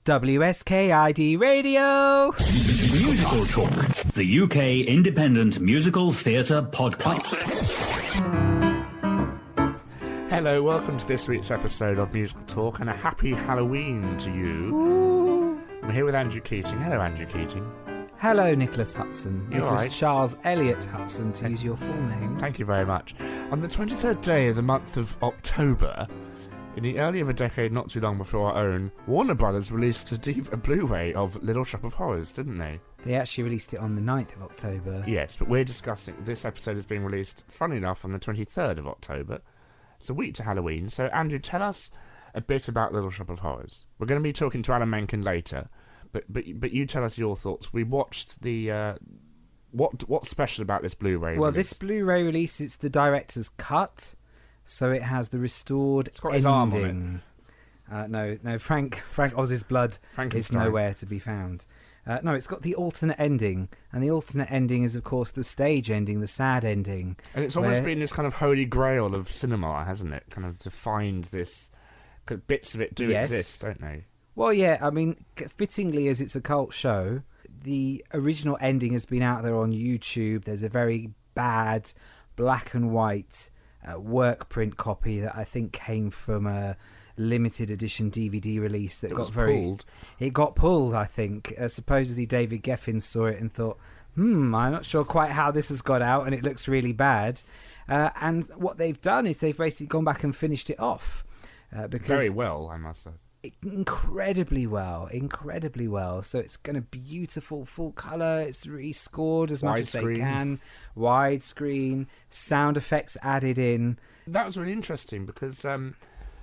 WSKID Radio. Musical Talk, the UK independent musical theatre podcast. Hello, welcome to this week's episode of Musical Talk, and a happy Halloween to you. Ooh. I'm here with Andrew Keating. Hello, Andrew Keating. Hello, Nicholas Hutson. You're Nicholas right. Charles Elliott Hutson, to use your full name. Thank you very much. On the 23rd day of the month of October, in the early of a decade not too long before our own, Warner Brothers released a Blu-ray of Little Shop of Horrors, didn't they? They actually released it on the 9th of October. Yes, but we're discussing... This episode is being released, funnily enough, on the 23rd of October. It's a week to Halloween. So, Andrew, tell us a bit about Little Shop of Horrors. We're going to be talking to Alan Menken later, but you tell us your thoughts. We watched the... What's special about this Blu-ray Well, release? this Blu-ray release, it's the director's cut, so it has the restored It's got ending. his arm on it. No, Frank Oz's blood is Frankenstein. nowhere to be found. No, it's got the alternate ending, and the alternate ending is, of course, the stage ending, the sad ending. And it's almost been this kind of holy grail of cinema, hasn't it? Kind of to find this... 'Cause bits of it do exist, don't they? Well, yeah, I mean, fittingly, as it's a cult show, the original ending has been out there on YouTube. There's a very bad black and white work print copy that I think came from a limited edition DVD release that pulled. It got pulled, I think. Supposedly David Geffen saw it and thought, I'm not sure quite how this has got out, and it looks really bad. And what they've done is they've basically gone back and finished it off. Because Very well, I must say. incredibly well. So it's going to beautiful, full colour. It's rescored as much as they can. Widescreen, sound effects added in. That was really interesting because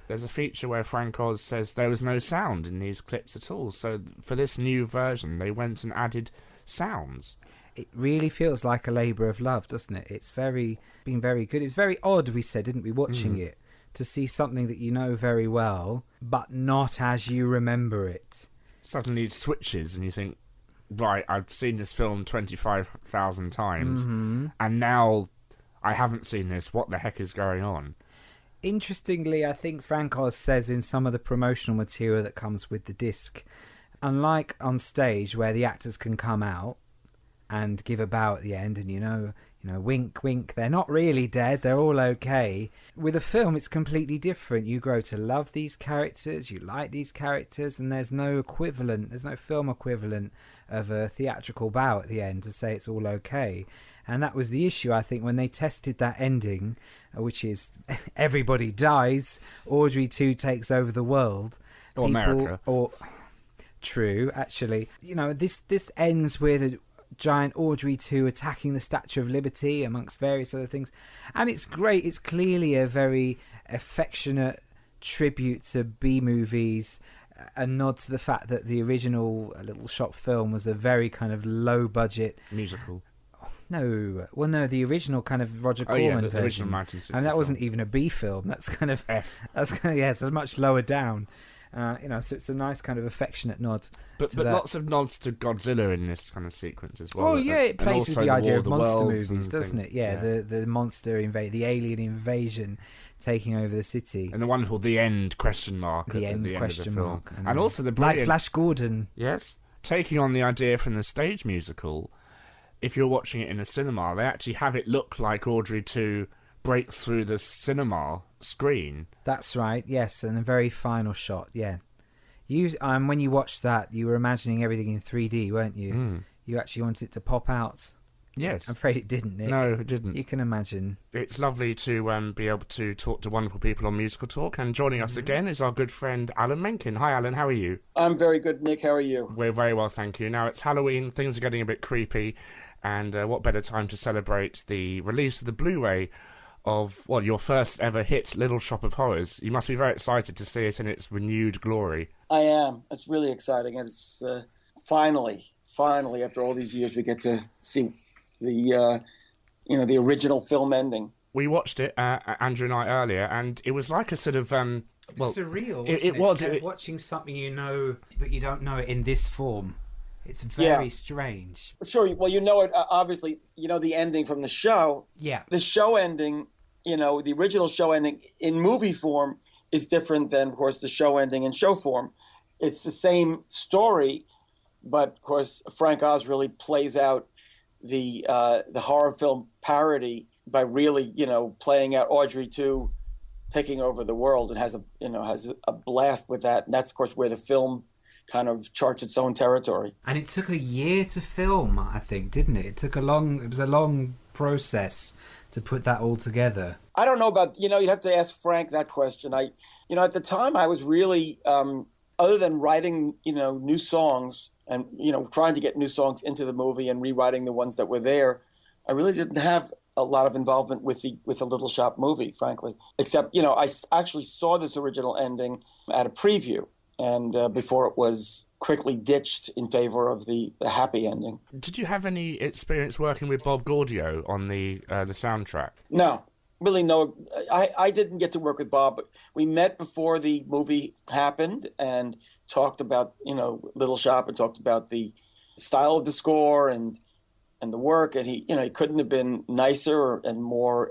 there's a feature where Frank Oz says there was no sound in these clips at all. So for this new version, they went and added sounds. It really feels like a labour of love, doesn't it? It's been very good. It was very odd, we said, didn't we, watching it, to see something that you know very well, but not as you remember it. Suddenly it switches and you think, right, I've seen this film 25,000 times, and now I haven't seen this. What the heck is going on? Interestingly, I think Frank Oz says in some of the promotional material that comes with the disc, unlike on stage where the actors can come out and give a bow at the end and, you know, wink, wink, they're not really dead, they're all okay. With a film, it's completely different. You grow to love these characters, you like these characters, and there's no film equivalent of a theatrical bow at the end to say it's all okay. And that was the issue, I think, when they tested that ending, which is everybody dies, Audrey 2 takes over the world. Or America. True, actually. You know, this ends with a giant Audrey 2 attacking the Statue of Liberty, amongst various other things. And it's great. It's clearly a very affectionate tribute to B-movies, a nod to the fact that the original Little Shop film was a very kind of low-budget... musical. No, the original kind of Roger Corman the original version. 1960 And that film. wasn't even a B film. That's kind of... F. That's kind of, yeah, so much lower down. So it's a nice kind of affectionate nod. But lots of nods to Godzilla in this kind of sequence as well. Oh yeah, it plays with the idea of monster Worlds movies, doesn't it? Yeah, the monster the alien invasion taking over the city. And the wonderful "The End?" question mark. The at end the question end of the mark. film. And also the brilliant... Like Flash Gordon. Yes, taking on the idea from the stage musical. If you're watching it in a cinema, they actually have it look like Audrey 2 breaks through the cinema screen. That's right. Yes, and a very final shot. Yeah. You when you watched that, you were imagining everything in 3D, weren't you? You actually wanted it to pop out. Yes. I'm afraid it didn't, Nick. No, it didn't. You can imagine. It's lovely to be able to talk to wonderful people on Musical Talk, and joining us again is our good friend Alan Menken. Hi, Alan. How are you? I'm very good, Nick. How are you? We're very well, thank you. Now, it's Halloween. Things are getting a bit creepy, and what better time to celebrate the release of the Blu-ray of, your first ever hit, Little Shop of Horrors. You must be very excited to see it in its renewed glory. I am. It's really exciting. And it's finally, after all these years, we get to see the original film ending. We watched it, Andrew and I, earlier, and it was like a sort of... surreal, it was. Watching something you know, but you don't know it in this form. It's very strange. Sure. Well, you know it, obviously, the ending from the show. Yeah. The show ending, the original show ending in movie form is different than, of course, the show ending in show form. it's the same story, but of course Frank Oz really plays out the horror film parody by really, playing out Audrey 2 taking over the world, and has a blast with that. And that's of course where the film kind of charts its own territory. And it took a year to film, I think, didn't it? It was a long process to put that all together. I don't know about, you'd have to ask Frank that question. At the time I was really, other than writing, new songs and, trying to get new songs into the movie and rewriting the ones that were there, I really didn't have a lot of involvement with the Little Shop movie, frankly, except, I actually saw this original ending at a preview, and before it was quickly ditched in favor of the happy ending. Did you have any experience working with Bob Gaudio on the soundtrack? No, really no. I didn't get to work with Bob, but we met before the movie happened and talked about, Little Shop, and talked about the style of the score and the work, and he couldn't have been nicer and more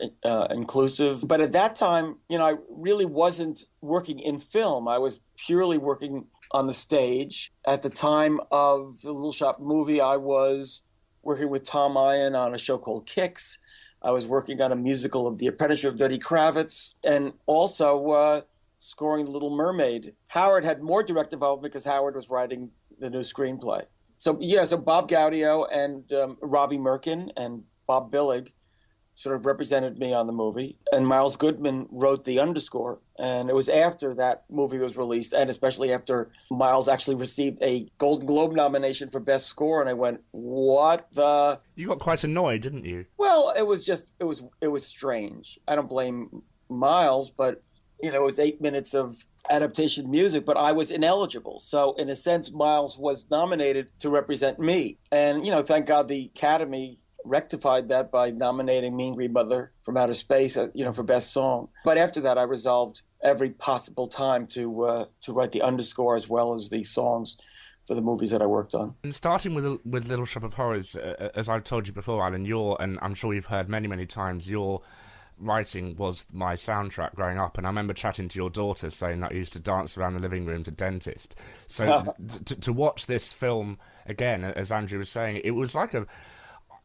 inclusive. But at that time, I really wasn't working in film. I was purely working on the stage. At the time of the Little Shop movie, I was working with Tom Eyen on a show called Kicks. I was working on a musical of The Apprenticeship of Eddie Kravitz, and also scoring The Little Mermaid. Howard had more direct involvement because Howard was writing the new screenplay. So Bob Gaudio and Robbie Merkin and Bob Billig sort of represented me on the movie. And Miles Goodman wrote the underscore. And it was after that movie was released, and especially after Miles actually received a Golden Globe nomination for Best Score. And I went, what the? You got quite annoyed, didn't you? Well, it was strange. I don't blame Miles, but it was 8 minutes of adaptation music, but I was ineligible. So in a sense, Miles was nominated to represent me. And, thank God the Academy rectified that by nominating Mean Green Mother from Outer Space, for Best Song. But after that, I resolved every possible time to write the underscore as well as the songs for the movies that I worked on. And starting with Little Shop of Horrors, as I've told you before, Alan, and I'm sure you've heard many, many times, your writing was my soundtrack growing up, and I remember chatting to your daughter saying that you used to dance around the living room to Dentist. So to watch this film again, as Andrew was saying, it was like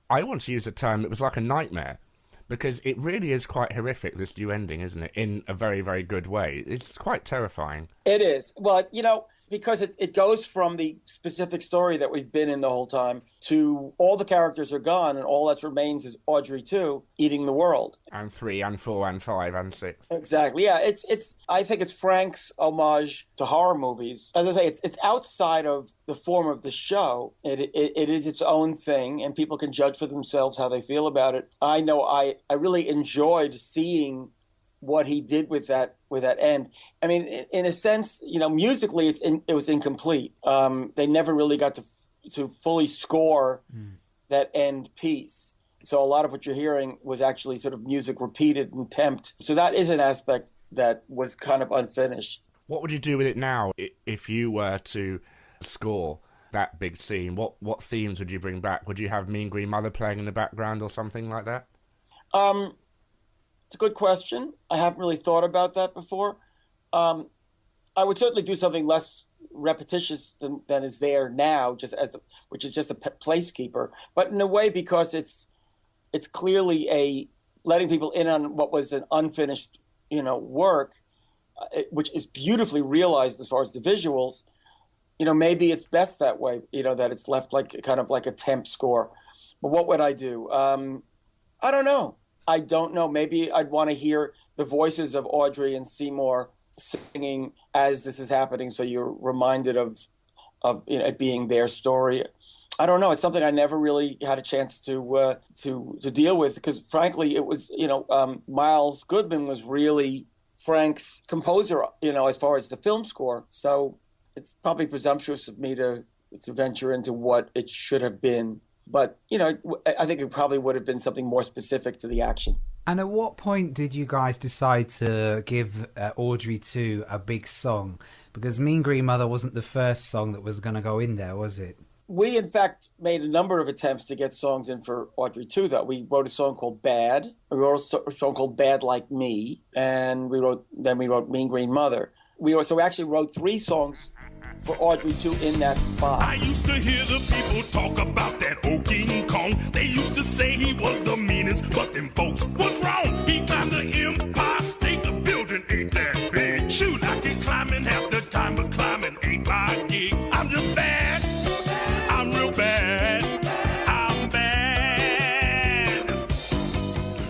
I want to use a term, it was like a nightmare, because it really is quite horrific, this new ending, isn't it, in a very, very good way. It's quite terrifying. It is. Well, because it goes from the specific story that we've been in the whole time to all the characters are gone, and all that remains is Audrey 2 eating the world. And 3 and 4 and 5 and 6. Exactly. Yeah, I think it's Frank's homage to horror movies. As I say, it's outside of the form of the show. It is its own thing, and people can judge for themselves how they feel about it. I know I really enjoyed seeing what he did with that end. I mean, in a sense, musically, it was incomplete. They never really got to fully score that end piece. So a lot of what you're hearing was actually sort of music repeated and temped. So that is an aspect that was kind of unfinished. What would you do with it now if you were to score that big scene? What themes would you bring back? Would you have Mean Green Mother playing in the background or something like that? It's a good question. I haven't really thought about that before. I would certainly do something less repetitious than is there now, which is just a placekeeper. But in a way, because it's clearly letting people in on what was an unfinished, work, which is beautifully realized as far as the visuals. Maybe it's best that way. That it's left kind of like a temp score. But what would I do? I don't know. Maybe I'd want to hear the voices of Audrey and Seymour singing as this is happening, so you're reminded of it being their story. I don't know. It's something I never really had a chance to deal with, because frankly, it was Miles Goodman was really Frank's composer, as far as the film score. So it's probably presumptuous of me to venture into what it should have been. But, I think it probably would have been something more specific to the action. And at what point did you guys decide to give Audrey 2 a big song? Because Mean Green Mother wasn't the first song that was going to go in there, was it? We, in fact, made a number of attempts to get songs in for Audrey 2, though. We wrote a song called Bad. We wrote a song called Bad Like Me. And we wrote Mean Green Mother. So we actually wrote 3 songs for Audrey too in that spot. I used to hear the people talk about that old King Kong. They used to say he was the meanest, but them folks was wrong. He climbed the Empire State, the building ain't that big. Shoot, I can climb in half the time, but climbing ain't my gig. I'm just bad. I'm real bad. I'm bad.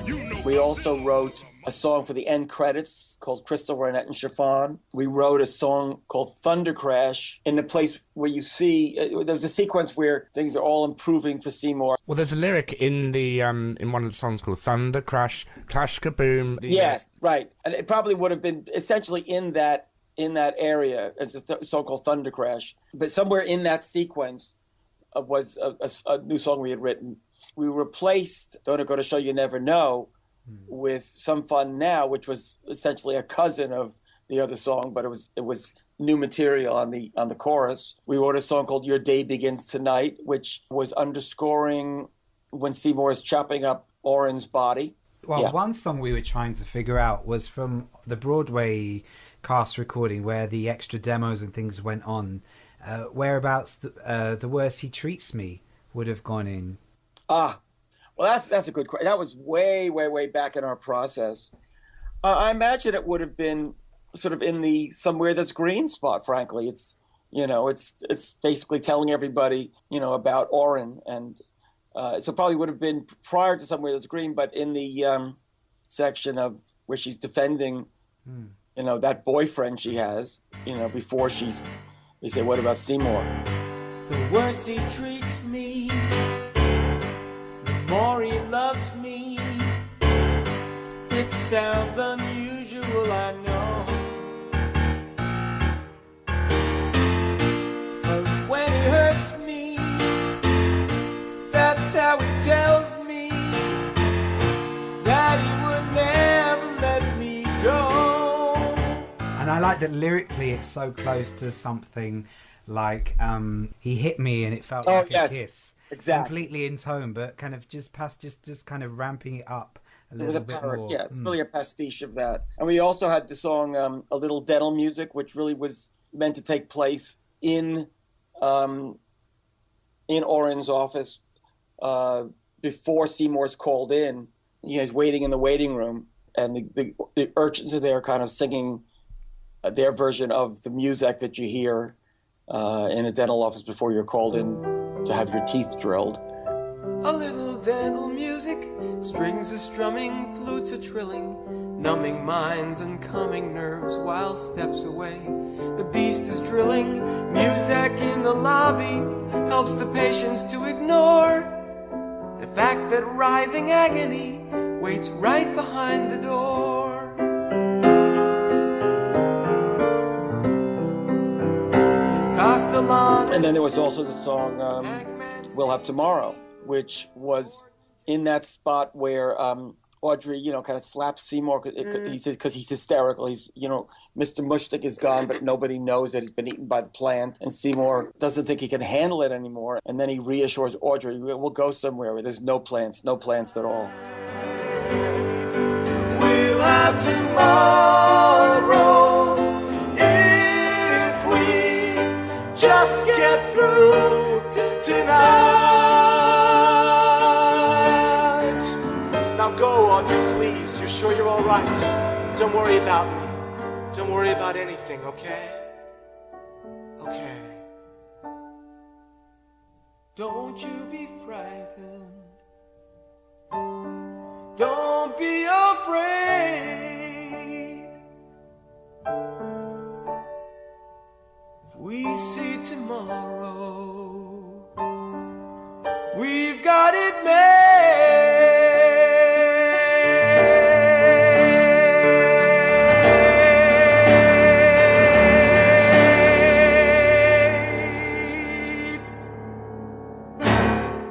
You know. We also wrote a song for the end credits called Crystal, Ornette, and Chiffon. We wrote a song called Thunder Crash in the place where you see, there's a sequence where things are all improving for Seymour. Well, there's a lyric in the in one of the songs called Thunder Crash, Clash Kaboom. Yes, right. And it probably would have been essentially in that area. It's a song called Thunder Crash. But somewhere in that sequence was a new song we had written. We replaced Don't It Go to Show You Never Know with Some Fun Now, which was essentially a cousin of the other song, but it was new material on the chorus. We wrote a song called Your Day Begins Tonight, which was underscoring when Seymour is chopping up Oren's body. Well, one song we were trying to figure out was from the Broadway cast recording where the extra demos and things went on. Whereabouts the worse he treats me would have gone in. Well, that's a good question. That was way, way, way back in our process. I imagine it would have been sort of in the Somewhere That's Green spot, frankly. It's basically telling everybody, about Oren. And so probably would have been prior to Somewhere That's Green, but in the section of where she's defending, that boyfriend she has, before they say, what about Seymour? The worse he treats me, more he loves me. It sounds unusual, I know, but when he hurts me, that's how he tells me that he would never let me go. And I like that lyrically it's so close to something like he hit me and it felt like a kiss. Exactly. Completely in tone, but kind of just kind of ramping it up a little bit more. Yeah, it's really a pastiche of that. And we also had the song A Little Dental Music, which really was meant to take place in Oren's office before Seymour's called in. He's waiting in the waiting room, and the urchins are there kind of singing their version of the music that you hear in a dental office before you're called in to have your teeth drilled. A little dental music, strings are strumming, flutes are trilling, numbing minds and calming nerves while steps away. The beast is drilling, music in the lobby helps the patients to ignore the fact that writhing agony waits right behind the door. And then there was also the song We'll Have Tomorrow, which was in that spot where Audrey, kind of slaps Seymour. He says, because he's hysterical. He's, Mr. Mushtik is gone, but nobody knows that he's been eaten by the plant. And Seymour doesn't think he can handle it anymore. And then he reassures Audrey, we'll go somewhere where there's no plants at all. We'll have tomorrow. Just get through tonight. Now go, Audrey, please. You're sure you're all right? Don't worry about me. Don't worry about anything, okay? Okay. Don't you be frightened. Don't be afraid. We see tomorrow, we've got it made.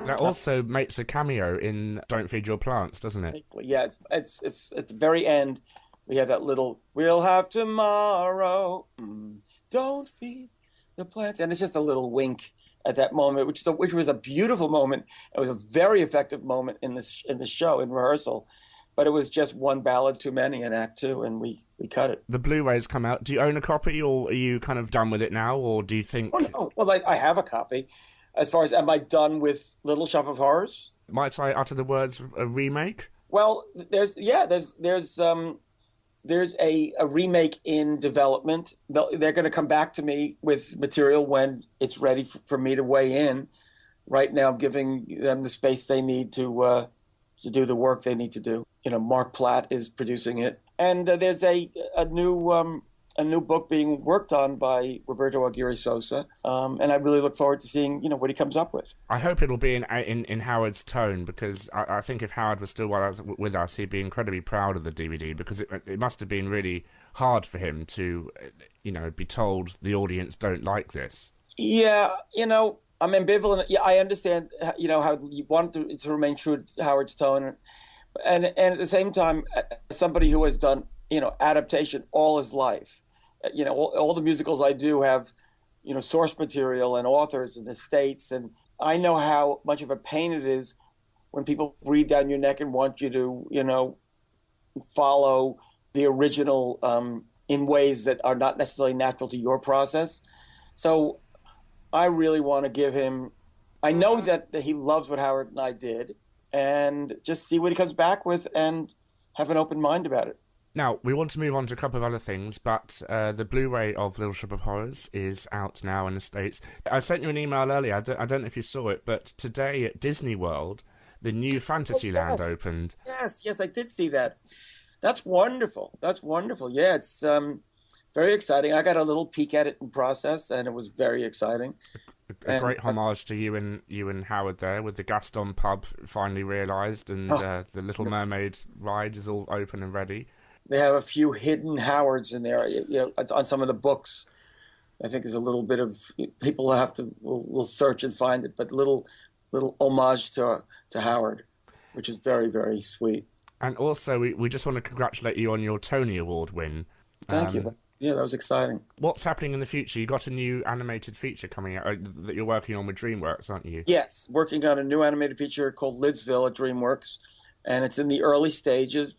That also makes a cameo in Don't Feed Your Plants, doesn't it? Yeah, it's at the very end. We have that little, we'll have tomorrow. Don't feed the plants, and it's just a little wink at that moment, which was a beautiful moment. It was a very effective moment in the show, in rehearsal, but it was just one ballad too many in Act Two, and we cut it. The Blu-ray's come out. Do you own a copy, or are you kind of done with it now, or do you think... Oh, no. Well, I have a copy. As far as, am I done with Little Shop of Horrors? Might I utter the words a remake? Well, there's a remake in development. They're going to come back to me with material when it's ready for me to weigh in. Right now, I'm giving them the space they need to do the work they need to do. You know, Mark Platt is producing it, and there's a new book being worked on by Roberto Aguirre Sosa, and I really look forward to seeing what he comes up with. I hope it'll be in Howard's tone, because I think if Howard was still with us, he'd be incredibly proud of the DVD, because it must have been really hard for him to be told the audience don't like this. Yeah, I'm ambivalent. Yeah, I understand. How you want to remain true to Howard's tone, and at the same time, somebody who has done adaptation all his life. All the musicals I do have, source material and authors and estates, and I know how much of a pain it is when people breathe down your neck and want you to, follow the original in ways that are not necessarily natural to your process. So I really want to give him, I know that he loves what Howard and I did, and just see what he comes back with and have an open mind about it. Now, we want to move on to a couple of other things, but the Blu-ray of Little Shop of Horrors is out now in the States. I sent you an email earlier, I don't know if you saw it, but today at Disney World, the new Fantasyland opened. Yes, I did see that. That's wonderful. Yeah, it's very exciting. I got a little peek at it in process, and it was very exciting. A great homage to you and Howard there, with the Gaston pub finally realised, and the Little Mermaid ride is all open and ready. They have a few hidden Howards in there. On some of the books, I think there's a little bit of, people will search and find it, but little homage to Howard, which is very, very sweet. And also, we just want to congratulate you on your Tony Award win. Thank you. Yeah, that was exciting. What's happening in the future? You got a new animated feature coming out that you're working on with DreamWorks, aren't you? Yes, working on a new animated feature called Lidsville at DreamWorks, and it's in the early stages.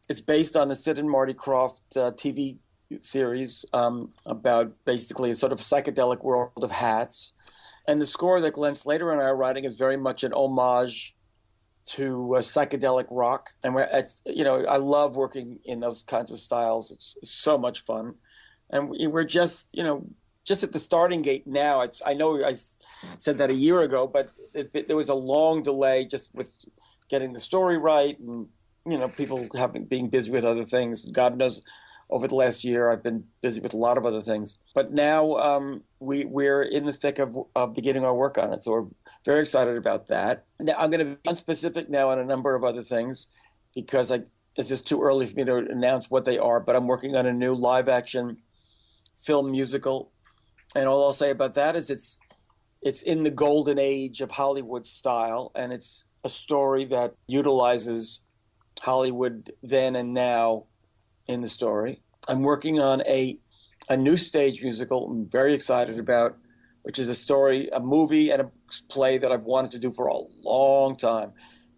It's based on the Sid and Marty Krofft TV series about basically a sort of psychedelic world of hats. And the score that Glenn Slater and I are writing is very much an homage to psychedelic rock. And I love working in those kinds of styles. It's so much fun. And we're just at the starting gate now. I know I said that a year ago, but there was a long delay just with getting the story right, and people being busy with other things. God knows, over the last year, I've been busy with a lot of other things. But now we're in the thick of beginning our work on it. So we're very excited about that. Now, I'm going to be unspecific now on a number of other things, because it's just too early for me to announce what they are. But I'm working on a new live-action film musical. And all I'll say about that is it's in the golden age of Hollywood style, and it's a story that utilizes Hollywood then and now in the story. I'm working on a new stage musical I'm very excited about, which is a movie and a play that I've wanted to do for a long time.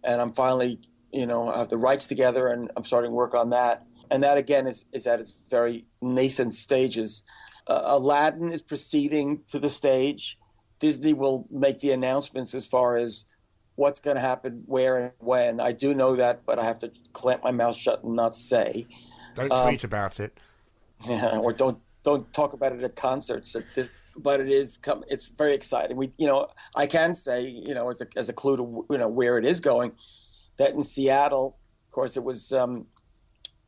And I'm finally, I have the rights together, and I'm starting work on that. And that, again, is at its very nascent stages. Aladdin is proceeding to the stage. Disney will make the announcements as far as what's going to happen, where and when. I do know that, but I have to clamp my mouth shut and not say. Don't tweet about it. Yeah, or don't talk about it at concerts. But it's very exciting. I can say, as a clue to where it is going, that in Seattle, of course, it was.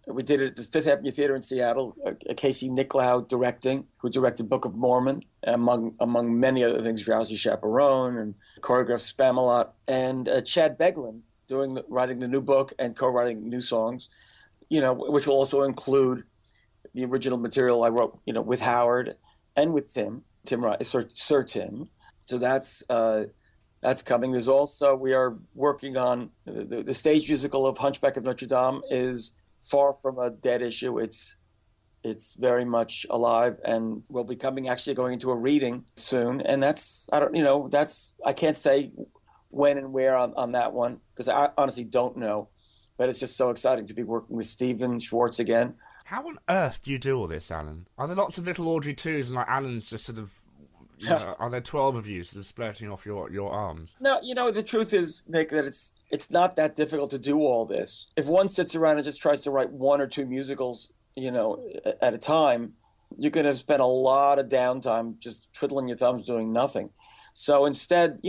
We did it at the Fifth Avenue Theater in Seattle. Casey Nicholaw who directed Book of Mormon, among many other things, Drowsy Chaperone, and choreographed Spamalot, and Chad Beglin writing the new book and co-writing new songs, which will also include the original material I wrote, with Howard and with Sir Tim. So that's coming. There's also, we are working on the stage musical of Hunchback of Notre Dame is far from a dead issue. It's very much alive, and will be actually going into a reading soon. And I can't say when and where on that one, because I honestly don't know. but it's just so exciting to be working with Steven Schwartz again. How on earth do you do all this, Alan? Are there lots of little Audrey 2s and like Alan's just sort of, you know, are there 12 of you sort of splurting off your arms? No, the truth is, Nick, that it's not that difficult to do all this. If one sits around and just tries to write one or two musicals, at a time, you're going to spend a lot of downtime just twiddling your thumbs doing nothing. So instead,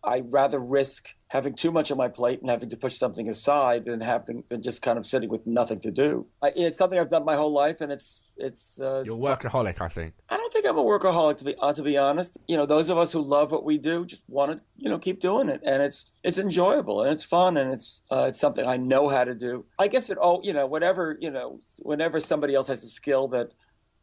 I'd rather risk having too much on my plate and having to push something aside than just kind of sitting with nothing to do. It's something I've done my whole life, and it's You're a workaholic, I think. I don't think I'm a workaholic, to be honest. Those of us who love what we do just want to, keep doing it, and it's enjoyable and it's fun, and it's something I know how to do. I guess whenever somebody else has a skill that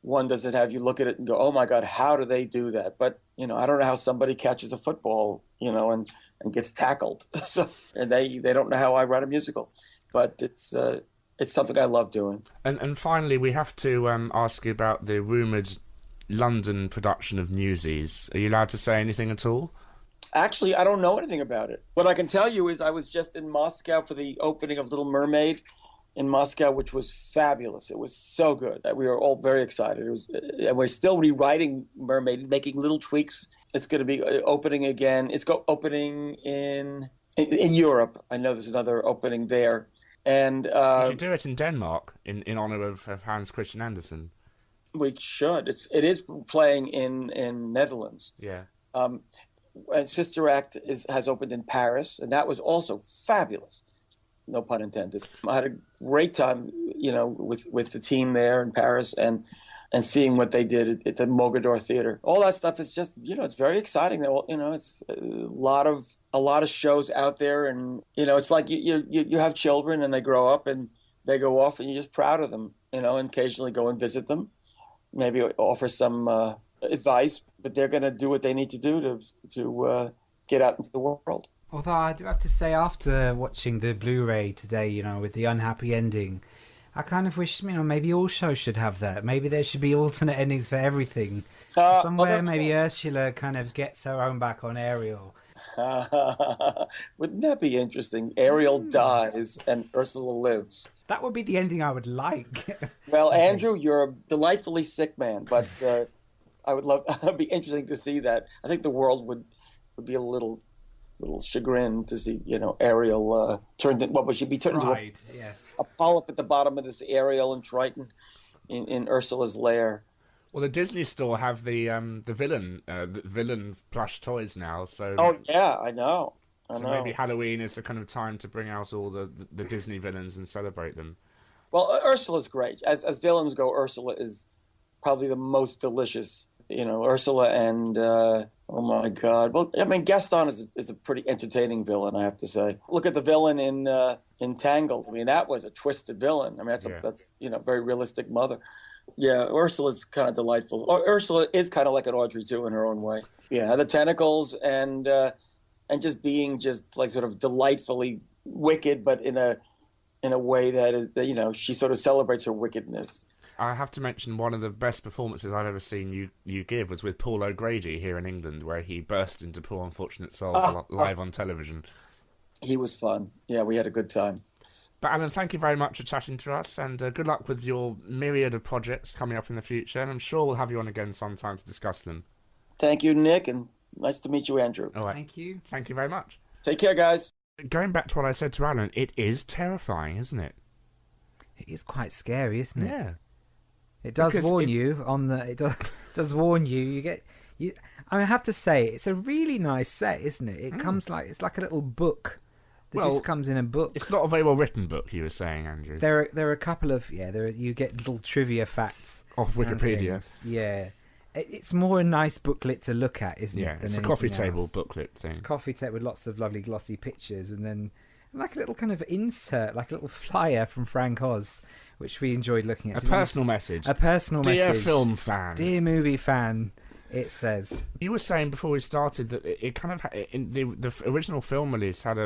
one doesn't have, you look at it and go, oh my God, how do they do that? But I don't know how somebody catches a football, and gets tackled. So, and they don't know how I write a musical, but it's something I love doing. And finally, we have to ask you about the rumoured London production of Newsies. Are you allowed to say anything at all? Actually, I don't know anything about it. What I can tell you is I was just in Moscow for the opening of Little Mermaid in Moscow, which was fabulous. It was so good. We were all very excited. And we're still rewriting Mermaid, making little tweaks. It's going to be opening again. It's opening in Europe. I know there's another opening there. And you should do it in Denmark in honor of Hans Christian Andersen. We should. It is playing in Netherlands. Yeah. And Sister Act has opened in Paris, and that was also fabulous. No pun intended. I had a great time, with the team there in Paris and seeing what they did at the Mogador Theater. All that stuff is just, it's very exciting. It's a lot of shows out there, and it's like you have children and they grow up and they go off, and you're just proud of them. And occasionally go and visit them, maybe offer some advice, but they're going to do what they need to do to get out into the world. Although I do have to say, after watching the Blu-ray today, with the unhappy ending, I kind of wish, maybe all shows should have that. Maybe there should be alternate endings for everything. Somewhere maybe Ursula kind of gets her own back on Ariel. Wouldn't that be interesting? Ariel dies and Ursula lives. That would be the ending I would like. Well, Andrew, you're a delightfully sick man, but it'd be interesting to see that. I think the world would be a little chagrined to see, Ariel turned in, what would she be turned into? A polyp at the bottom of this Ariel and Triton in Ursula's lair. Well, the Disney store have the villain plush toys now, so. Oh yeah, I know. Maybe Halloween is the kind of time to bring out all the Disney villains and celebrate them. Well, Ursula's great. As villains go, Ursula is probably the most delicious. Ursula and oh my God. Well, I mean, Gaston is a pretty entertaining villain, I have to say. Look at the villain in Tangled. I mean, that was a twisted villain. I mean, that's very realistic mother. Yeah, Ursula's kind of delightful. Ursula is kind of like an Audrey too in her own way. Yeah, the tentacles and just being just like sort of delightfully wicked, but in a way that is she sort of celebrates her wickedness. I have to mention one of the best performances I've ever seen you give was with Paul O'Grady here in England, where he burst into Poor Unfortunate Souls live on television. He was fun. Yeah, we had a good time. But Alan, thank you very much for chatting to us, and good luck with your myriad of projects coming up in the future, and I'm sure we'll have you on again sometime to discuss them. Thank you, Nick, and nice to meet you, Andrew. All right. Thank you. Thank you very much. Take care, guys. Going back to what I said to Alan, it is terrifying, isn't it? It is quite scary, isn't it? Yeah. It does warn you on the. It does warn you. I have to say, it's a really nice set, isn't it? It comes it's like a little book. The disc comes in a book. It's not a very well written book, you were saying, Andrew. There are a couple of you get little trivia facts off Wikipedia. Yeah, it's more a nice booklet to look at, isn't it? Yeah, it's a coffee table booklet thing. It's a coffee table with lots of lovely glossy pictures, and then like a little kind of insert, like a little flyer from Frank Oz, which we enjoyed looking at. A personal message. Message. Dear film fan. Dear movie fan, it says. You were saying before we started that it kind of in the original film release had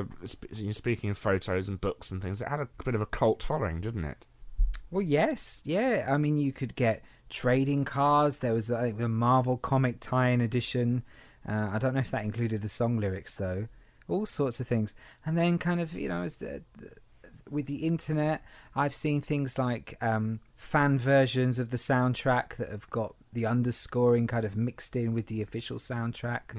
speaking of photos and books and things, it had a bit of a cult following, didn't it? Well, yes, yeah. I mean, you could get trading cards. There was the Marvel comic tie-in edition. I don't know if that included the song lyrics though. All sorts of things, and then kind of as with the internet, I've seen things like fan versions of the soundtrack that have got the underscoring kind of mixed in with the official soundtrack.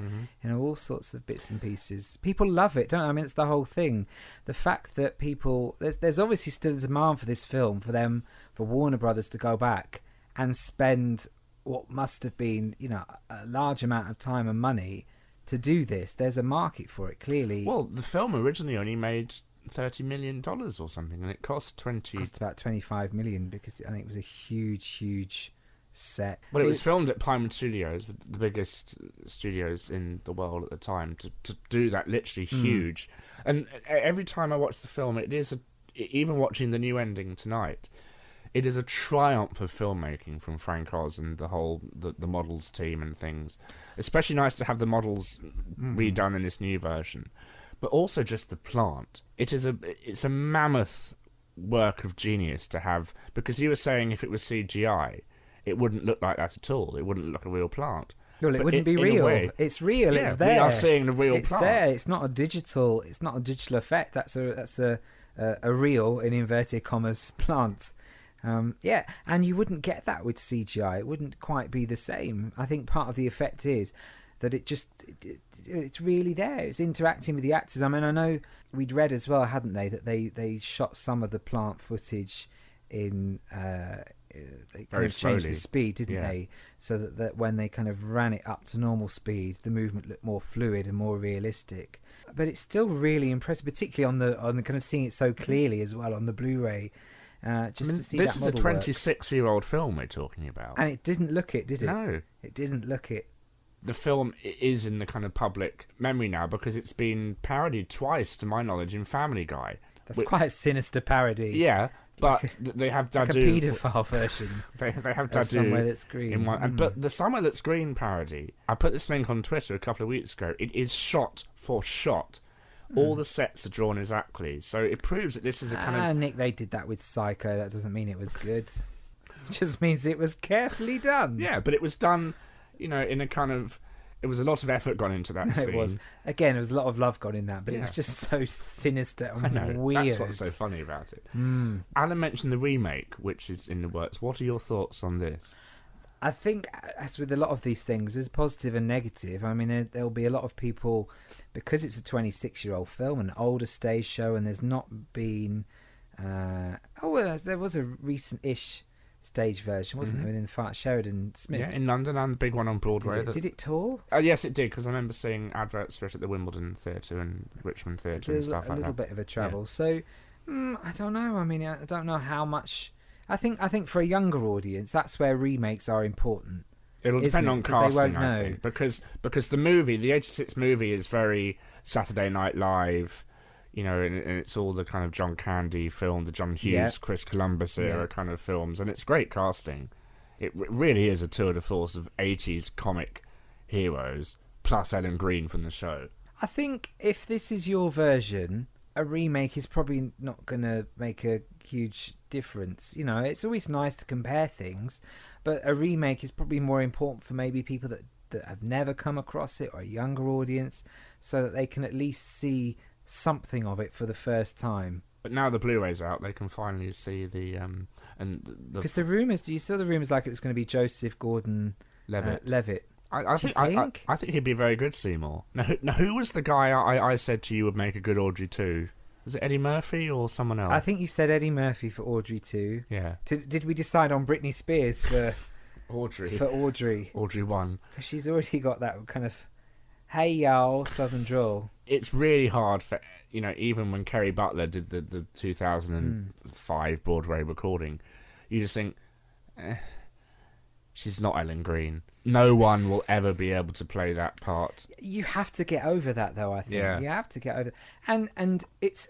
All sorts of bits and pieces. People love it, don't they? I mean, it's the whole thing. The fact that people, there's obviously still a demand for this film, for Warner Brothers to go back and spend what must have been, a large amount of time and money to do this. There's a market for it, clearly. Well, the film originally only made $30 million or something, and it cost about 25 million, because I think it was a huge set. Well, it was filmed at Pinewood Studios, the biggest studios in the world at the time, to do that, literally huge. And every time I watch the film, it is even watching the new ending tonight, it is a triumph of filmmaking from Frank Oz and the models team and things. Especially nice to have the models redone in this new version, but also just the plant. It's a mammoth work of genius to have, because you were saying if it was CGI, it wouldn't look like that at all. It wouldn't look like a real plant. Well, it wouldn't be real. It's real. Yeah, it's there. We are seeing the real it's plant. It's there. It's not a digital effect. That's a real, in inverted commas, plant. And you wouldn't get that with CGI. It wouldn't quite be the same. I think part of the effect is that it's really there. It's interacting with the actors. I mean, I know we'd read as well, hadn't they, that they shot some of the plant footage in they kind of changed the speed, didn't they, so that when they kind of ran it up to normal speed, the movement looked more fluid and more realistic. But it's still really impressive, particularly on the kind of seeing it so clearly as well on the Blu-ray. To see this that is a 26-year-old film we're talking about, and it didn't look it, did it? No, it didn't look it. The film is in the kind of public memory now because it's been parodied twice, to my knowledge, in Family Guy. That's quite a sinister parody. Yeah, but they have Dadu. Like a paedophile version. they have Dadu. Somewhere That's Green. In one, but the Somewhere That's Green parody, I put this link on Twitter a couple of weeks ago. It is shot for shot. All the sets are drawn exactly, so it proves that this is a kind of... Nick, they did that with Psycho. That doesn't mean it was good. It just means it was carefully done. Yeah, but it was done, in a kind of... It was a lot of effort gone into that scene. It was. Again, there was a lot of love gone in that, but it was just so sinister and weird. That's what's so funny about it. Alan mentioned the remake, which is in the works. What are your thoughts on this? I think, as with a lot of these things, there's positive and negative. I mean, there'll be a lot of people, because it's a 26-year-old film, an older stage show, and there's not been... there was a recent-ish stage version, wasn't there, within Sheridan Smith? Yeah, in London, and the big one on Broadway. Did it tour? Yes, it did, because I remember seeing adverts for it at the Wimbledon Theatre and Richmond Theatre and stuff like that. A little bit of a travel. Yeah. So, I don't know. I mean, I don't know how much... I think for a younger audience, that's where remakes are important. It'll depend on casting, I think, because the movie, the 86 movie, is very Saturday Night Live, and it's all the kind of John Candy film, the John Hughes, Chris Columbus era kind of films, and it's great casting. It really is a tour de force of 80s comic heroes, plus Ellen Green from the show. I think if this is your version, a remake is probably not going to make a huge difference. It's always nice to compare things, but a remake is probably more important for maybe people that have never come across it, or a younger audience, so that they can at least see something of it for the first time. But now the Blu-ray's out, they can finally see the because the rumours. Do you saw the rumours like it was going to be Joseph Gordon-Levitt? I think he'd be very good Seymour. Now, who was the guy I said to you would make a good Audrey 2? Was it Eddie Murphy or someone else? I think you said Eddie Murphy for Audrey 2. Yeah. Did we decide on Britney Spears for Audrey? For Audrey. Audrey 1. She's already got that kind of, hey y'all, southern drawl. It's really hard for, even when Kerry Butler did the 2005 Broadway recording, you just think, she's not Ellen Green. No one will ever be able to play that part. You have to get over that, though, I think. Yeah. You have to get over that. And it's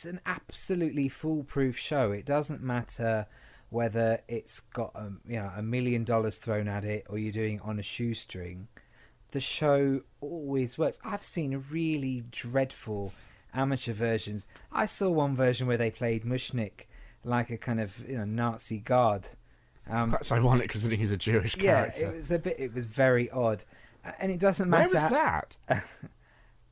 an absolutely foolproof show. It doesn't matter whether it's got $1 million thrown at it or you're doing it on a shoestring. The show always works. I've seen really dreadful amateur versions. I saw one version where they played Mushnik like a kind of Nazi guard. That's ironic because I think he's a Jewish character. Yeah, it was very odd, and it doesn't matter. Where was that?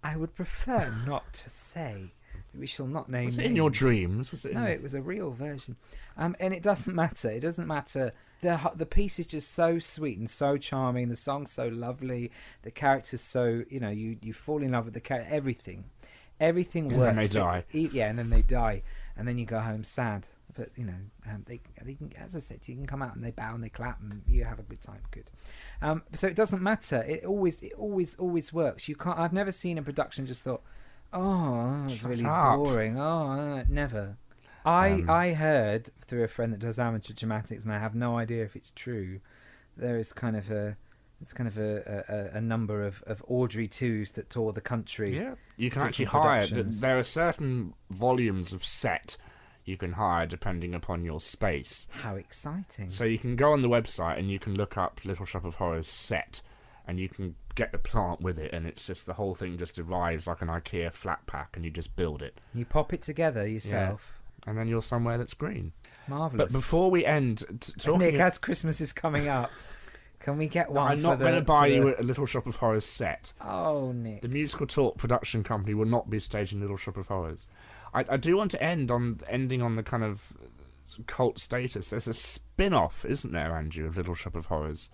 I would prefer not to say. we shall not name Was it names. in your dreams? Was it? No, it was a real version. And it doesn't matter. It doesn't matter. The piece is just so sweet and so charming. The song's so lovely. The character's so, you fall in love with the character. Everything works. And then they die. Yeah, and then they die. And then you go home sad. But, they can, as I said, you can come out and they bow and they clap and you have a good time. Good. So it doesn't matter. It always works. You can't. I've never seen a production just thought, oh, it's really boring. Oh, never. I heard through a friend that does amateur dramatics, and I have no idea if it's true. There is kind of a number of Audrey 2s that tour the country. Yeah, you can actually hire. There are certain volumes of set you can hire depending upon your space. How exciting! So you can go on the website and you can look up Little Shop of Horrors set, and you can get the plant with it, and it's just the whole thing just arrives like an IKEA flat pack, and you just build it. You pop it together yourself. Yeah. And then you're somewhere that's green. Marvellous. But before we end, talking... Nick, as Christmas is coming up, can we get one? I'm not going to buy you a Little Shop of Horrors set. Oh, Nick. The Musical Talk production company will not be staging Little Shop of Horrors. I do want to ending on the kind of cult status. There's a spin-off, isn't there, Andrew, of Little Shop of Horrors?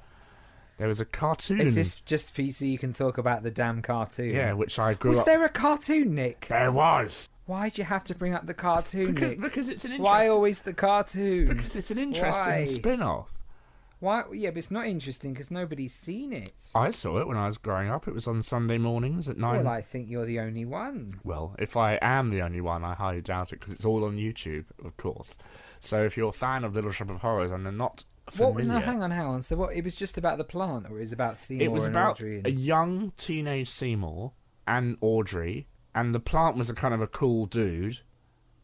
There was a cartoon. Is this just for you so you can talk about the damn cartoon? Yeah, which I grew up... Was there a cartoon, Nick? There was. Why'd you have to bring up the cartoon, Nick? Because it's an interesting... Why always the cartoon? Because it's an interesting spin-off. Why? Yeah, but it's not interesting because nobody's seen it. I saw it when I was growing up. It was on Sunday mornings at 9. Well, I think you're the only one. Well, if I am the only one, I highly doubt it because it's all on YouTube, of course. So if you're a fan of Little Shop of Horrors and are not familiar... No, hang on. So what? It was just about the plant, or it was about Seymour and Audrey? It was about a young teenage Seymour and Audrey, and the plant was a kind of a cool dude,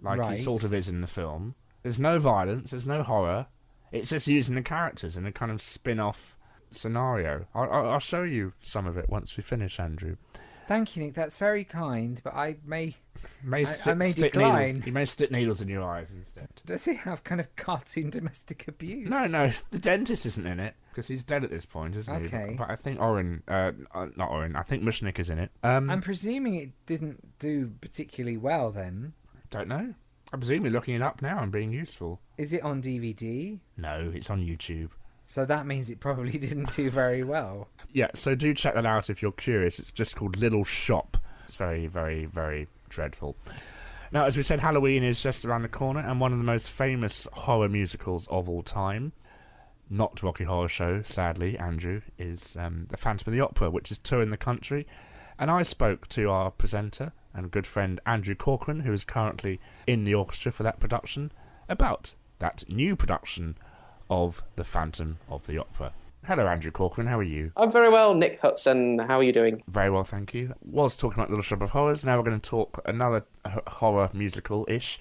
like he sort of is in the film. There's no violence, there's no horror. It's just using the characters in a kind of spin-off scenario. I'll show you some of it once we finish, Andrew. Thank you, Nick. That's very kind, but I may stick decline. Needles. You may stick needles in your eyes instead. Does it have kind of cartoon domestic abuse? No. The dentist isn't in it because he's dead at this point, isn't he? Okay. But I think not Oren. I think Mushnik is in it. I'm presuming it didn't do particularly well then. Don't know. I presume you're looking it up now and being useful. Is it on DVD? No, it's on YouTube. So that means it probably didn't do very well. Yeah, so do check that out if you're curious. It's just called Little Shop. It's very, very, very dreadful. Now, as we said, Halloween is just around the corner, and one of the most famous horror musicals of all time, not Rocky Horror Show, sadly, Andrew, is The Phantom of the Opera, which is touring the country. And I spoke to our presenter and good friend Andrew Corcoran, who is currently in the orchestra for that production, about that new production of The Phantom of the Opera. Hello, Andrew Corcoran, how are you? I'm very well, Nick Hutson. How are you doing? Very well, thank you. Was talking about Little Shop of Horrors, now we're going to talk another horror musical-ish,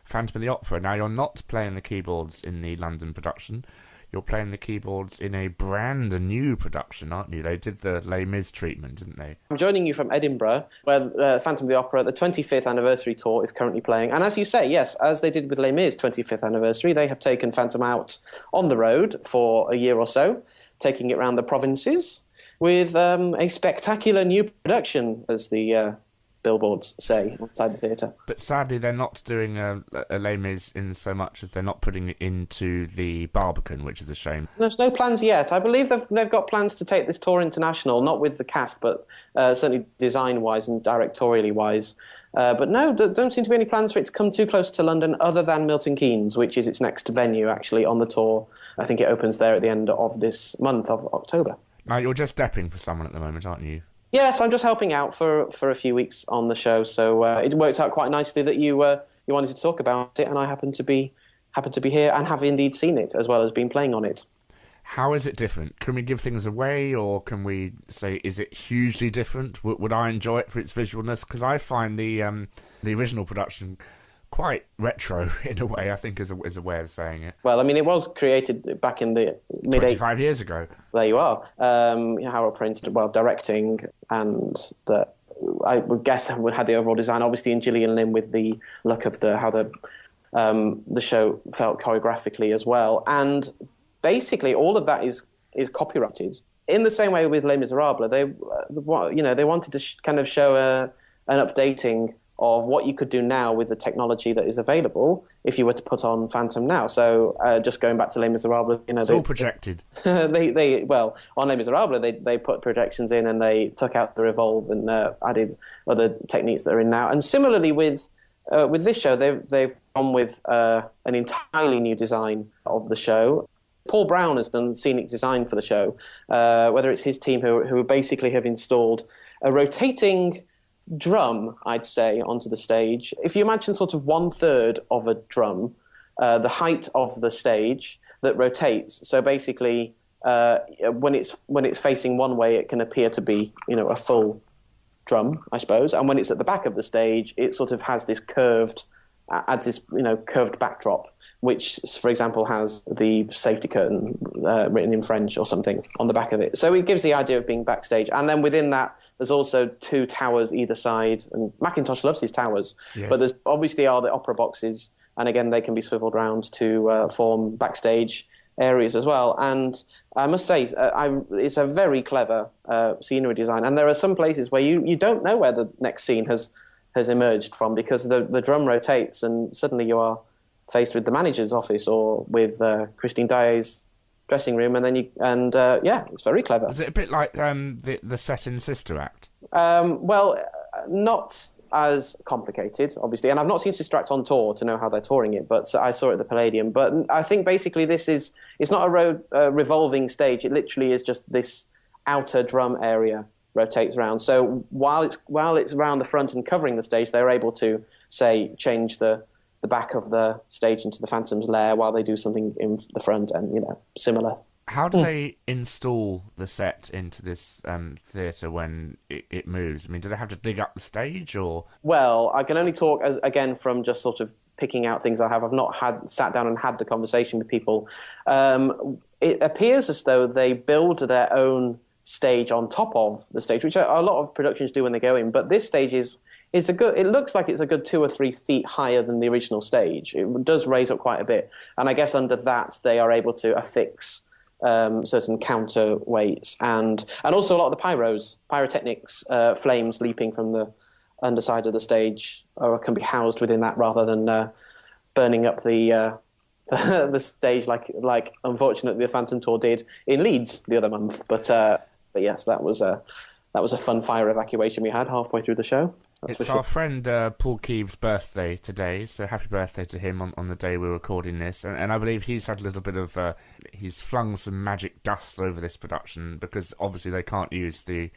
Phantom of the Opera. Now, you're not playing the keyboards in the London production. You're playing the keyboards in a brand new production, aren't you? They did the Les Mis treatment, didn't they? I'm joining you from Edinburgh, where Phantom of the Opera, the 25th anniversary tour, is currently playing. And as you say, yes, as they did with Les Mis' 25th anniversary, they have taken Phantom out on the road for a year or so, taking it around the provinces with a spectacular new production, as the billboards say outside the theatre. But sadly, they're not doing a Les Mis in so much as they're not putting it into the Barbican, which is a shame. There's no plans yet. I believe they've got plans to take this tour international, not with the cast, but certainly design-wise and directorially-wise. But no, there don't seem to be any plans for it to come too close to London other than Milton Keynes, which is its next venue, actually, on the tour. I think it opens there at the end of this month of October. Now, you're just depping for someone at the moment, aren't you? Yes, I'm just helping out for a few weeks on the show, so it worked out quite nicely that you wanted to talk about it, and I happen to be here and have indeed seen it as well as been playing on it. How is it different? Can we give things away, or can we say, is it hugely different? Would I enjoy it for its visualness? Because I find the original production quite retro in a way, I think, is a way of saying it. Well, I mean, it was created back in the mid 25 years ago. There you are. Harold Prince, directing, and I would guess would have the overall design. Obviously, in Gillian Lynn with the look of how the show felt choreographically as well. And basically, all of that is copyrighted. In the same way with Les Miserables, they wanted to kind of show an updating of what you could do now with the technology that is available if you were to put on Phantom now. So just going back to Les Miserables, it's all projected. Well, on Les Miserables, they put projections in and they took out the revolve and added other techniques that are in now. And similarly with this show, they've gone with an entirely new design of the show. Paul Brown has done scenic design for the show, whether it's his team who basically have installed a rotating drum, I'd say, onto the stage. If you imagine sort of 1/3 of a drum, the height of the stage that rotates. So basically, when it's facing one way, it can appear to be, a full drum, I suppose. And when it's at the back of the stage, it sort of has this curved backdrop, which, for example, has the safety curtain written in French or something on the back of it. So it gives the idea of being backstage. And then within that, there's also 2 towers either side. And Macintosh loves his towers. Yes. But there's obviously are the opera boxes. And again, they can be swiveled around to form backstage areas as well. And I must say, it's a very clever scenery design. And there are some places where you don't know where the next scene has emerged from, because the drum rotates and suddenly you are faced with the manager's office or with Christine Daae's dressing room, and then it's very clever. Is it a bit like the set in Sister Act? Well, not as complicated, obviously, and I've not seen Sister Act on tour to know how they're touring it, but I saw it at the Palladium. But I think basically it's not a revolving stage. It literally is just this outer drum area rotates around. So while it's around the front and covering the stage, they're able to, say, change the back of the stage into the Phantom's lair while they do something in the front, and similar. How do they install the set into this theatre when it moves? I mean, do they have to dig up the stage, or? Well, I can only talk again from just sort of picking out things I have. I've not sat down and had the conversation with people. It appears as though they build their own stage on top of the stage, which a lot of productions do when they go in. But this stage it looks like it's a good 2 or 3 feet higher than the original stage. It does raise up quite a bit. And I guess under that, they are able to affix certain counterweights and also a lot of the pyrotechnics, flames leaping from the underside of the stage, or can be housed within that rather than burning up the stage like unfortunately the Phantom Tour did in Leeds the other month. But yes, that was a fun fire evacuation we had halfway through the show. It's our friend Paul Keeves' birthday today, so happy birthday to him on the day we're recording this. And I believe he's had a little bit of... he's flung some magic dust over this production, because obviously they can't use the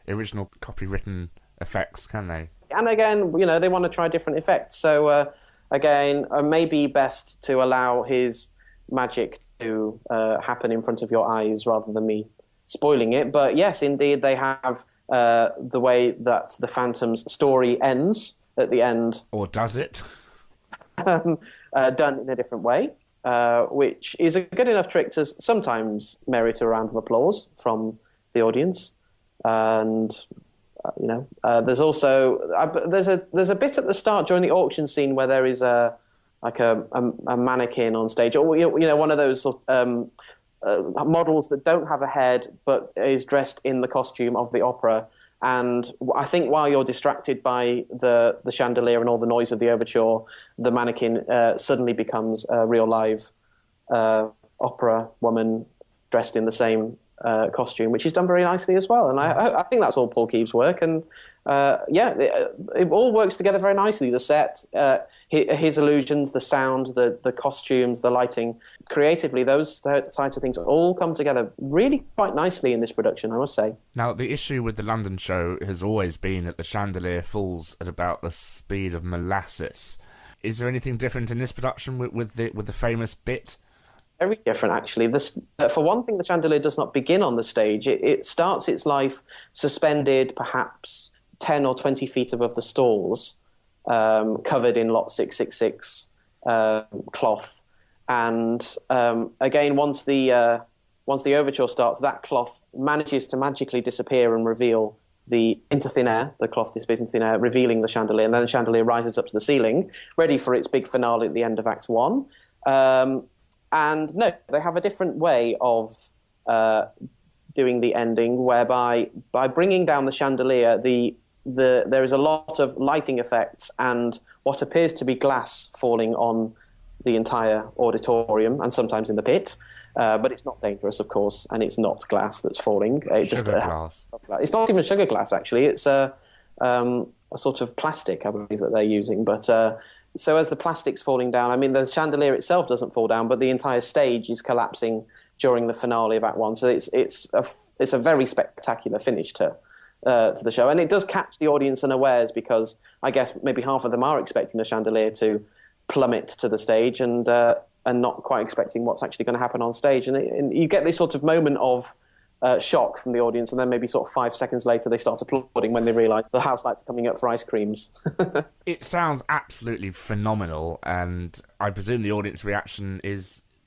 original copywritten effects, can they? And again, they want to try different effects. So again, maybe best to allow his magic to happen in front of your eyes rather than me spoiling it. But yes, indeed, they have... the way that the Phantom's story ends at the end. Or does it? Done in a different way, which is a good enough trick to sometimes merit a round of applause from the audience. And, there's also... there's a bit at the start during the auction scene where there is a mannequin on stage, or, one of those... models that don't have a head but is dressed in the costume of the opera. And I think while you're distracted by the chandelier and all the noise of the overture, the mannequin suddenly becomes a real live opera woman dressed in the same costume, which is done very nicely as well. And I think that's all Paul Keeves' work. And it all works together very nicely. The set, his illusions, the sound, the costumes, the lighting. Creatively, those sides of things all come together really quite nicely in this production, I must say. Now, the issue with the London show has always been that the chandelier falls at about the speed of molasses. Is there anything different in this production with the famous bit? Very different, actually. For one thing, the chandelier does not begin on the stage. It starts its life suspended perhaps 10 or 20 feet above the stalls, covered in lot 666 cloth. And again, once the overture starts, that cloth manages to magically disappear and reveal into thin air. The cloth disappears into thin air, revealing the chandelier, and then the chandelier rises up to the ceiling, ready for its big finale at the end of Act 1. And no, they have a different way of doing the ending, whereby by bringing down the chandelier, the there is a lot of lighting effects and what appears to be glass falling on the entire auditorium and sometimes in the pit. But it's not dangerous, of course, and it's not glass that's falling. Glass. It's not even sugar glass, actually. It's a sort of plastic, I believe, that they're using. But so as the plastic's falling down, I mean, the chandelier itself doesn't fall down, but the entire stage is collapsing during the finale of Act 1. So it's a very spectacular finish to the show. And it does catch the audience unawares because I guess maybe half of them are expecting the chandelier to plummet to the stage and not quite expecting what's actually going to happen on stage. And you get this sort of moment of shock from the audience, and then maybe sort of 5 seconds later they start applauding when they realise the house lights are coming up for ice creams. It sounds absolutely phenomenal, and I presume the audience reaction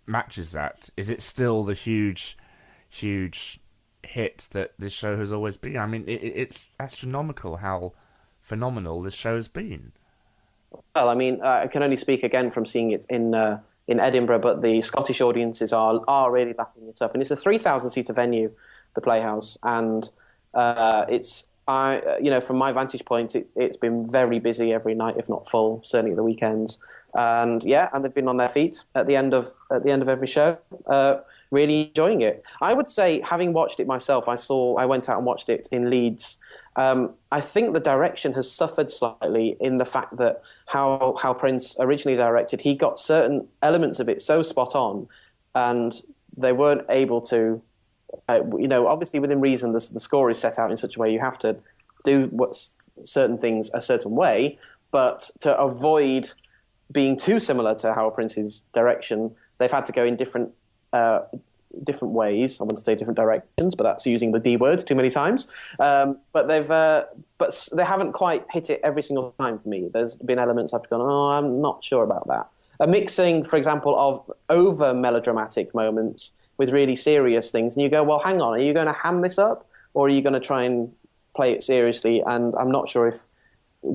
matches that. Is it still the huge hit that this show has always been? I mean, it's astronomical how phenomenal this show has been. Well, I mean, I can only speak again from seeing it in Edinburgh, but the Scottish audiences are really backing it up, and it's a 3,000-seater venue, the Playhouse, and from my vantage point, it's been very busy every night, if not full, certainly at the weekends, and they've been on their feet at the end of every show, really enjoying it. I would say, having watched it myself, I went out and watched it in Leeds. I think the direction has suffered slightly in the fact that how Prince originally directed, he got certain elements of it so spot on, and they weren't able to, obviously within reason, the score is set out in such a way you have to do certain things a certain way, but to avoid being too similar to Howard Prince's direction, they've had to go in different ways. I wouldn't say different directions, but that's using the D word too many times. But they haven't quite hit it every single time for me. There's been elements I've gone, I'm not sure about that. A mixing, for example, of over melodramatic moments with really serious things, and you go, well, hang on, are you going to ham this up, or are you going to try and play it seriously? And I'm not sure if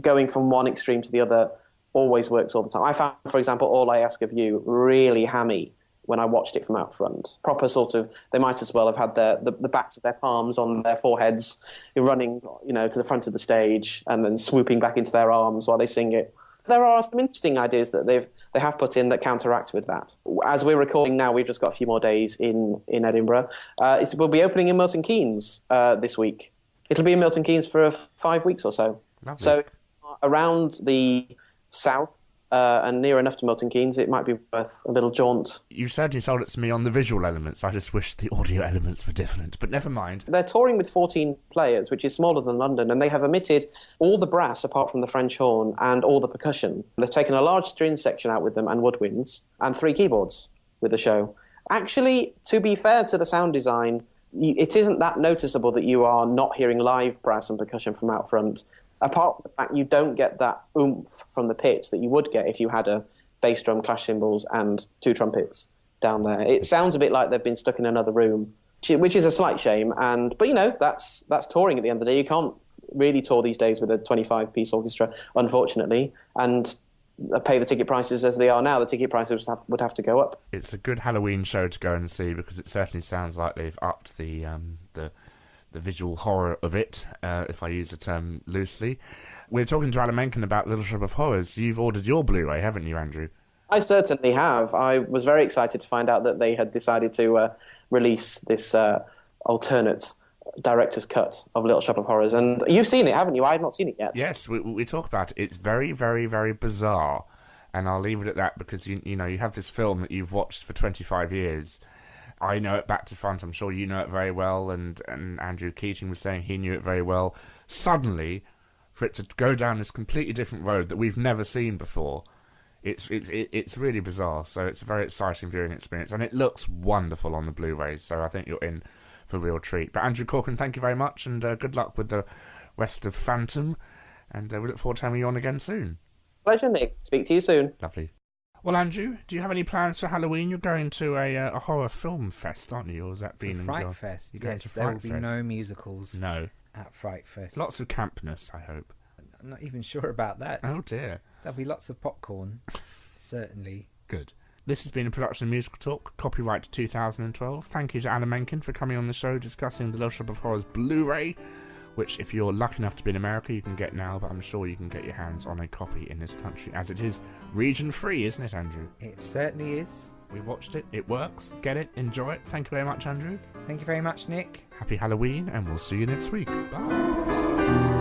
going from one extreme to the other always works all the time. I found, for example, All I Ask of You really hammy when I watched it from out front. Proper sort of, they might as well have had the backs of their palms on their foreheads, running, to the front of the stage and then swooping back into their arms while they sing it. There are some interesting ideas that they have put in that counteract with that. As we're recording now, we've just got a few more days in Edinburgh. We'll be opening in Milton Keynes this week. It'll be in Milton Keynes for 5 weeks or so. Lovely. So around the south, and near enough to Milton Keynes, it might be worth a little jaunt. You certainly sold it to me on the visual elements. I just wish the audio elements were different, but never mind. They're touring with 14 players, which is smaller than London, and they have omitted all the brass apart from the French horn and all the percussion. They've taken a large string section out with them and woodwinds and 3 keyboards with the show. Actually, to be fair to the sound design, it isn't that noticeable that you are not hearing live brass and percussion from out front. Apart from the fact you don't get that oomph from the pits that you would get if you had a bass drum, clash cymbals, and 2 trumpets down there. It sounds a bit like they've been stuck in another room, which is a slight shame. But that's touring at the end of the day. You can't really tour these days with a 25-piece orchestra, unfortunately, and pay the ticket prices as they are now. The ticket prices would have to go up. It's a good Halloween show to go and see because it certainly sounds like they've upped the visual horror of it, if I use the term loosely. We're talking to Alan Menken about Little Shop of Horrors. You've ordered your Blu-ray, haven't you, Andrew? I certainly have. I was very excited to find out that they had decided to release this alternate director's cut of Little Shop of Horrors. And you've seen it, haven't you? I have not seen it yet. Yes, we talk about it. It's very, very, very bizarre. And I'll leave it at that because, you have this film that you've watched for 25 years. I know it back to front. I'm sure you know it very well. And Andrew Keating was saying he knew it very well. Suddenly, for it to go down this completely different road that we've never seen before, it's really bizarre. So it's a very exciting viewing experience. And it looks wonderful on the Blu-ray. So I think you're in for a real treat. But Andrew Corcoran, thank you very much. And good luck with the rest of Phantom. And we look forward to having you on again soon. Pleasure, Nick. Speak to you soon. Lovely. Well, Andrew, do you have any plans for Halloween? You're going to a horror film fest, aren't you? Or has that been Fright Fest? Yes, there will be no musicals. No. At Fright Fest. Lots of campness, I hope. I'm not even sure about that. Oh dear. There'll be lots of popcorn, certainly. Good. This has been a production of Musical Talk, copyright 2012. Thank you to Alan Menken for coming on the show discussing the Little Shop of Horrors Blu-ray. which if you're lucky enough to be in America, you can get now, but I'm sure you can get your hands on a copy in this country, as it is region-free, isn't it, Andrew? It certainly is. We watched it. It works. Get it. Enjoy it. Thank you very much, Andrew. Thank you very much, Nick. Happy Halloween, and we'll see you next week. Bye.